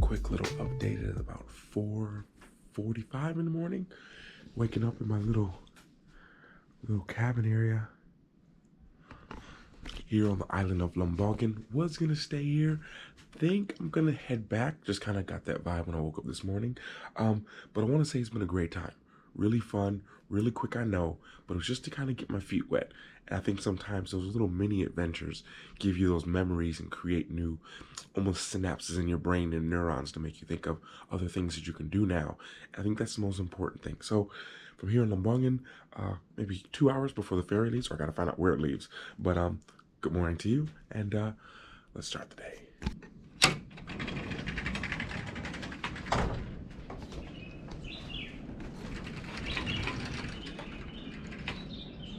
Quick little update at about 4:45 in the morning. Waking up in my little cabin area here on the island of Lembongan. Was gonna stay here. Think I'm gonna head back. Just kind of got that vibe when I woke up this morning. But I want to say it's been a great time. Really fun, really quick, I know, but it was just to kind of get my feet wet. And I think sometimes those little mini adventures give you those memories and create new almost synapses in your brain and neurons to make you think of other things that you can do now. I think that's the most important thing. So from here in Lembongan, maybe 2 hours before the ferry leaves, or I gotta find out where it leaves. But good morning to you, and let's start the day.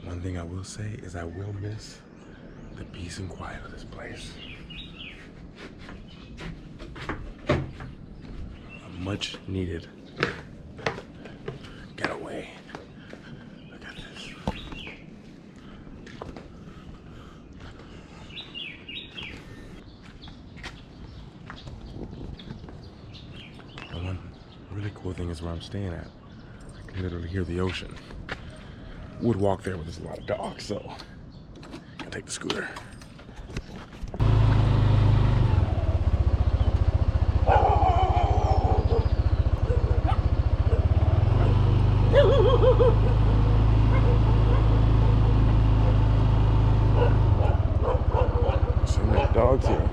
One thing I will say is I will miss the peace and quiet of this place. A much needed getaway. Look at this. And one really cool thing is where I'm staying at. I can literally hear the ocean. Would walk there, but there's a lot of dogs, so I'll take the scooter. So many dogs here.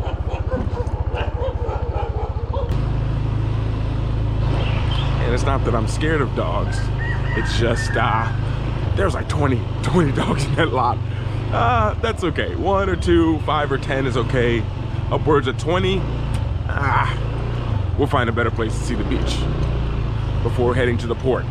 And it's not that I'm scared of dogs. It's just there's like 20 dogs in that lot. That's okay. 1 or 2, 5 or 10 is okay. Upwards of 20, we'll find a better place to see the beach before heading to the port.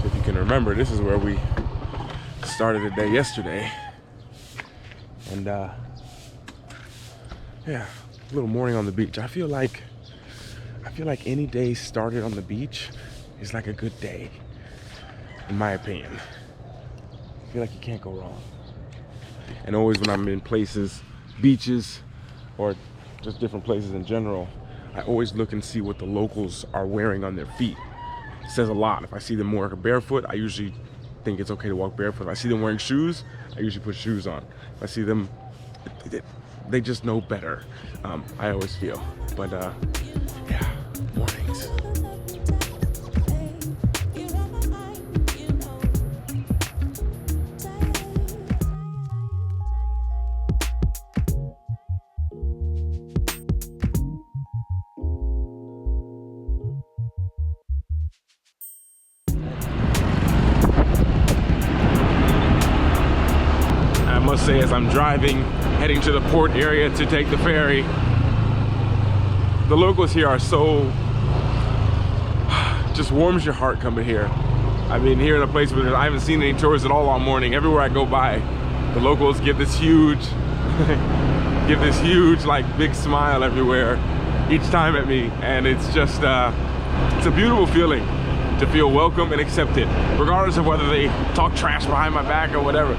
So if you can remember, this is where we started the day yesterday. And yeah, a little morning on the beach. I feel like any day started on the beach is like a good day, in my opinion. I feel like you can't go wrong. And always when I'm in places, beaches, or just different places in general, I always look and see what the locals are wearing on their feet. It says a lot. If I see them walk barefoot, I usually think it's okay to walk barefoot. If I see them wearing shoes, I usually put shoes on. If I see them, they just know better. I always feel. But yeah, mornings. I must say, as I'm driving, heading to the port area to take the ferry, the locals here are so, just warms your heart coming here. I mean, here in a place where I haven't seen any tourists at all morning, everywhere I go by, the locals give this huge, like big smile everywhere, each time at me. And it's just, it's a beautiful feeling to feel welcome and accepted, regardless of whether they talk trash behind my back or whatever.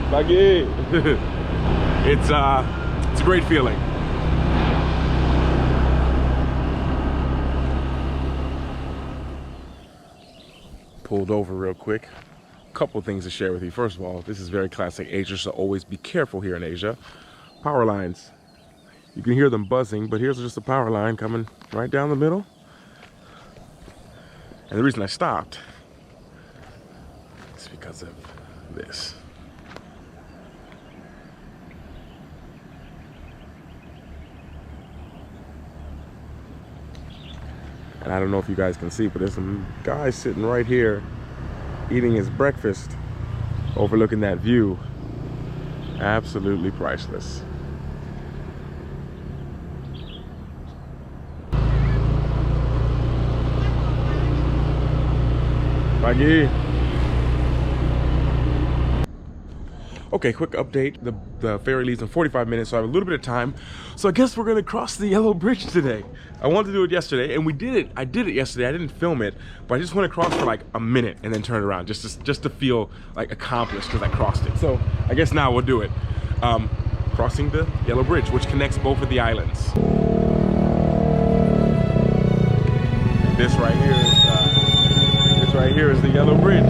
It's a great feeling. Pulled over real quick. Couple things to share with you. First of all, this is very classic Asia, so always be careful here in Asia. Power lines. You can hear them buzzing, but here's just a power line coming right down the middle. And the reason I stopped is because of this. And I don't know if you guys can see, but there's some guy sitting right here eating his breakfast, overlooking that view. Absolutely priceless. Pagi. Okay, quick update. The ferry leaves in 45 minutes, so I have a little bit of time. So I guess we're gonna cross the yellow bridge today. I wanted to do it yesterday, and we did it. I did it yesterday. I didn't film it, but I just went across for like a minute and then turn it around, just to feel like accomplished because I crossed it. So I guess now we'll do it. Crossing the yellow bridge, which connects both of the islands. This right here is the yellow bridge.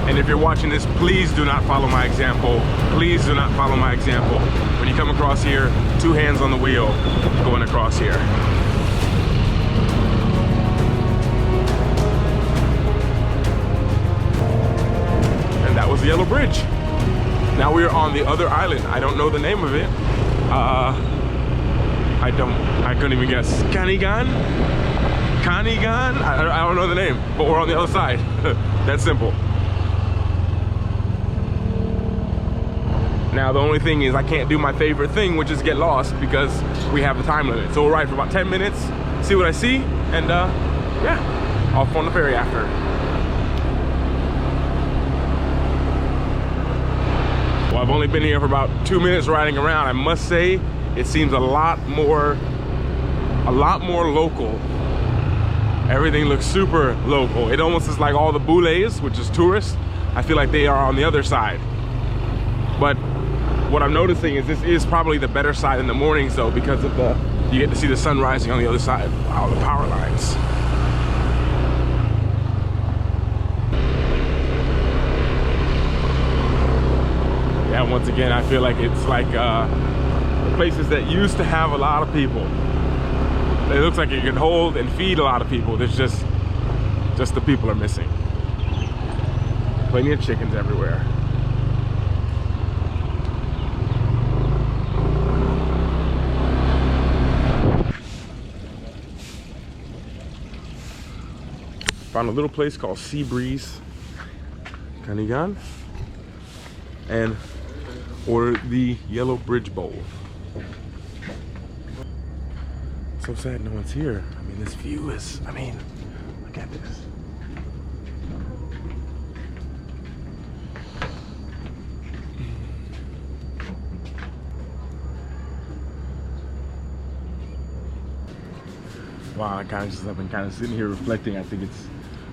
And if you're watching this, please do not follow my example. Please do not follow my example. When you come across here, 2 hands on the wheel going across here. And that was the yellow bridge. Now we are on the other island. I don't know the name of it. I couldn't even guess. Kanigan? I don't know the name, but we're on the other side. That's simple. Now the only thing is I can't do my favorite thing, which is get lost because we have the time limit. So we'll ride for about 10 minutes, see what I see, and yeah, off on the ferry after. Well, I've only been here for about 2 minutes riding around. I must say, it seems a lot more local. Everything looks super local. It almost is like all the boulets, which is tourists. I feel like they are on the other side. But what I'm noticing is this is probably the better side in the mornings though, because of you get to see the sun rising on the other side. Wow, the power lines. Yeah, once again, I feel like it's like the places that used to have a lot of people. It looks like it can hold and feed a lot of people. There's just the people are missing. Plenty of chickens everywhere. Found a little place called Sea Breeze, Kanigan, and ordered the yellow bridge bowl. So sad no one's here. I mean, this view is, look at this. Wow, I've been kind of sitting here reflecting. I think it's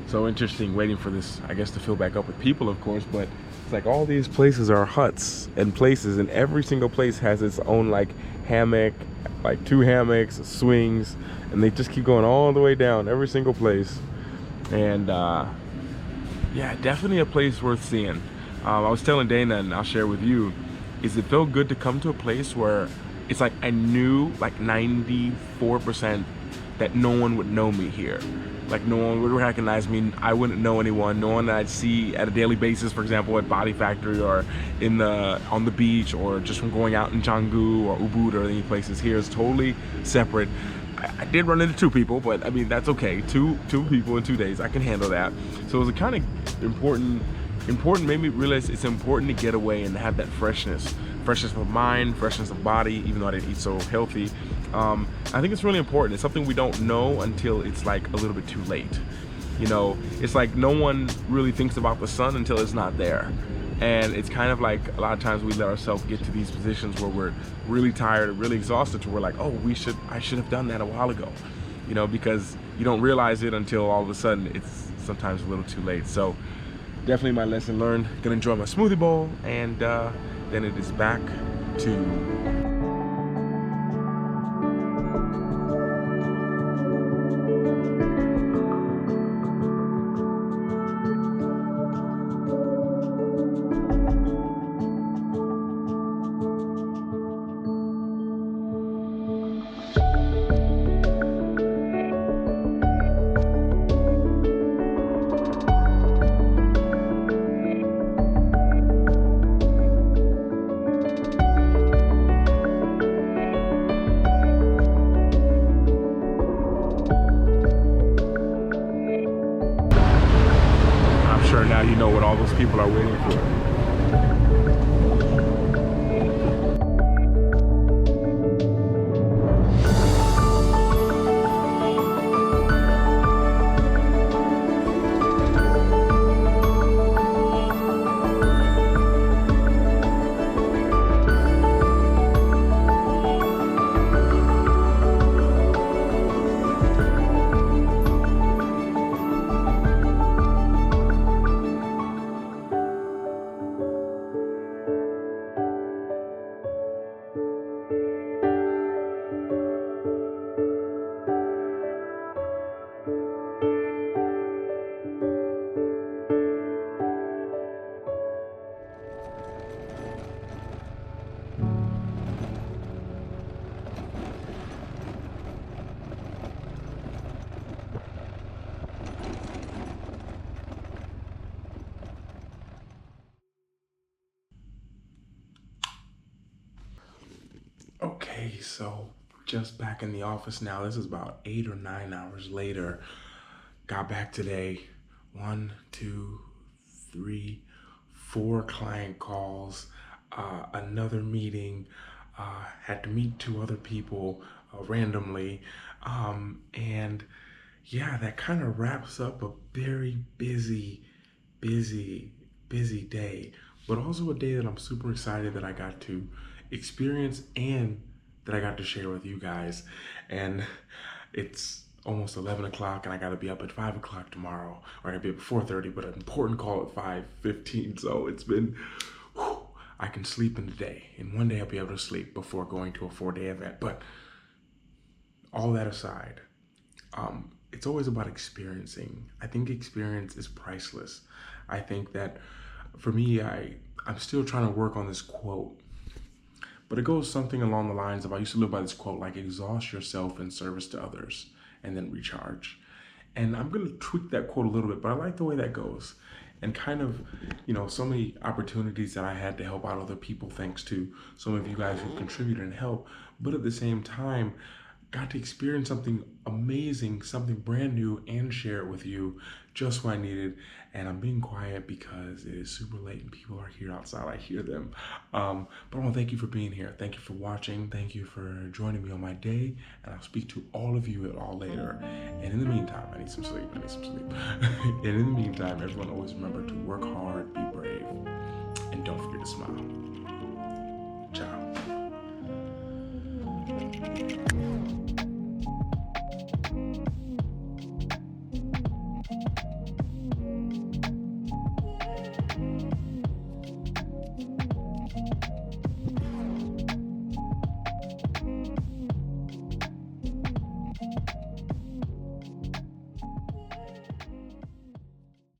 so interesting waiting for this, I guess, to fill back up with people, of course, but it's like all these places are huts and places, and every single place has its own like hammock, like 2 hammocks, swings, and they just keep going all the way down, every single place. And yeah, definitely a place worth seeing. I was telling Dana, and I'll share with you, is it felt good to come to a place where it's like I knew like 94% that no one would know me here. Like no one would recognize me. I wouldn't know anyone. No one that I'd see at a daily basis, for example, at Bali Factory or on the beach, or just from going out in Canggu or Ubud or any places. Here is totally separate. I did run into 2 people, but I mean, that's okay. Two people in 2 days, I can handle that. So it was a kind of important, made me realize it's important to get away and have that freshness of mind, freshness of body, even though I didn't eat so healthy. I think it's really important. It's something we don't know until it's like a little bit too late. You know, it's like no one really thinks about the sun until it's not there. And it's kind of like a lot of times we let ourselves get to these positions where we're really tired, really exhausted, to we're like, oh, I should have done that a while ago. You know, because you don't realize it until all of a sudden it's sometimes a little too late. So definitely my lesson learned. Gonna enjoy my smoothie bowl, and then it is back to now you know what all those people are waiting for. Okay, so just back in the office now. This is about 8 or 9 hours later. Got back today. One, two, three, four client calls, another meeting. Had to meet two other people randomly. And yeah, that kind of wraps up a very busy, busy day, but also a day that I'm super excited that I got to experience and that I got to share with you guys. And it's almost 11 o'clock and I got to be up at 5 o'clock tomorrow, or I got to be up at 4:30, but an important call at 5:15. So it's been, whew, I can sleep in the day. In one day I'll be able to sleep before going to a 4-day event. But all that aside, it's always about experiencing. I think experience is priceless. I think that for me, I'm still trying to work on this quote, but it goes something along the lines of, I used to live by this quote, like exhaust yourself in service to others and then recharge. And I'm going to tweak that quote a little bit, but I like the way that goes. And kind of, so many opportunities that I had to help out other people thanks to some of you guys who contributed and helped, but at the same time, got to experience something amazing, something brand new, and share it with you just what I needed. And I'm being quiet because it is super late and people are here outside. I hear them. But I want to thank you for being here. Thank you for watching. Thank you for joining me on my day. And I'll speak to all of you all later. And in the meantime, I need some sleep. And in the meantime, everyone always remember to work hard, be brave, and don't forget to smile. Ciao.